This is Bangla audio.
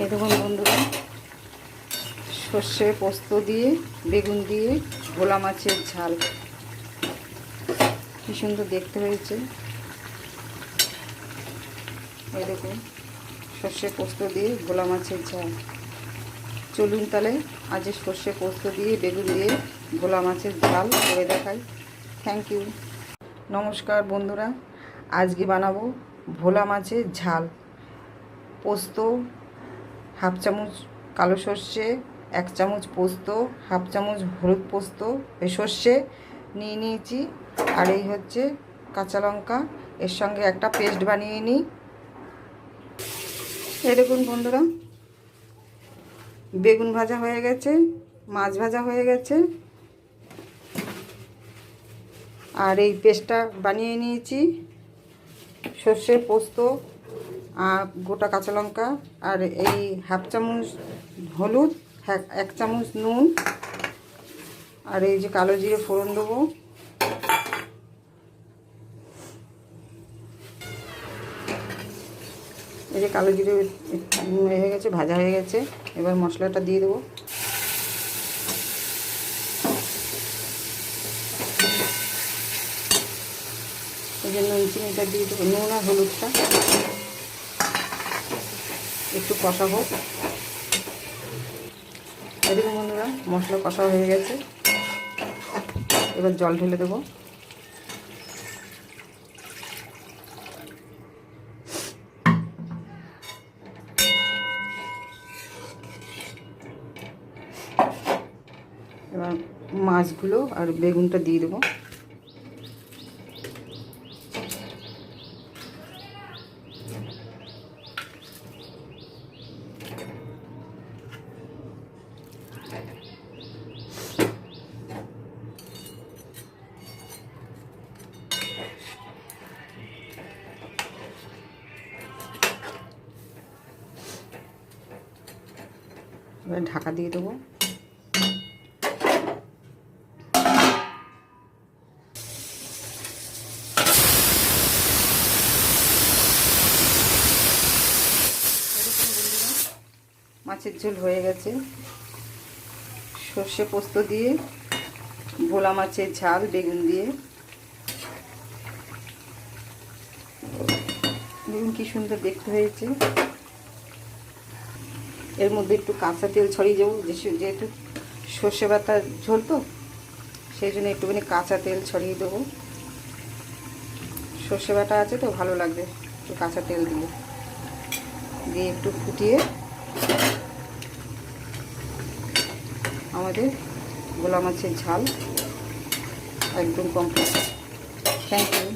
এই দেখুন বন্ধুরা, সর্ষে পোস্ত দিয়ে বেগুন দিয়ে ভোলা মাছের ঝাল কি সুন্দর দেখতে হয়েছে। এই দেখুন, সর্ষে পোস্ত দিয়ে ভোলা মাছের ঝাল। চলুন তাহলে আজ সর্ষে পোস্ত দিয়ে বেগুন দিয়ে ভোলা মাছের ঝাল করে দেখাই। Thank you. নমস্কার বন্ধুরা, আজকে বানাবো ভোলা মাছের ঝাল। পোস্ত হাফ চামচ, কালো সর্ষে 1 চামচ, পোস্ত হাফ চামচ, হলুদ পোস্ত এই সর্ষে নিয়ে নিয়েছি, আর এই হচ্ছে কাঁচা লঙ্কা। এর সঙ্গে একটা পেস্ট বানিয়ে নিই। এই দেখুন বন্ধুরা, বেগুন ভাজা হয়ে গেছে, মাছ ভাজা হয়ে গেছে, আর এই পেস্টটা বানিয়ে নিয়েছি। সর্ষে, পোস্ত আর গোটা কাঁচা লঙ্কা, আর এই হাফ চামচ হলুদ, 1 চামচ নুন, আর এই যে কালো জিরে ফোড়ন দেবো। এই যে কালো জিরে হয়ে গেছে, ভাজা হয়ে গেছে। এবার মশলাটা দিয়ে দেবো। এই যে নুন চিনিটা দিয়ে দেবো, নুন আর হলুদটা একটু কষা হোক। এদিকে বন্ধুরা, মশলা কষা হয়ে গেছে, এবার জল ঢেলে দেবো। এবার মাছগুলো আর বেগুনটা দিয়ে দেবো। এবার ঢাকা দিয়ে দেবো। মাছের ঝোল হয়ে গেছে, সর্ষে পোস্ত দিয়ে ভোলা মাছের ঝাল বেগুন দিয়ে। দেখুন কি সুন্দর দেখতে হয়েছে। এর মধ্যে একটু কাঁচা তেল ছড়িয়ে যাবো, যেহেতু সর্ষে বাটার ঝোল তো, সেই জন্য একটুখানি কাঁচা তেল ছড়িয়ে দেবো। সর্ষে বাটা আছে তো, ভালো লাগবে একটু কাঁচা তেল দিয়ে একটু ফুটিয়ে আমাদের ভোলা মাছের ঝাল একদম কমপ্লিট। Thank you.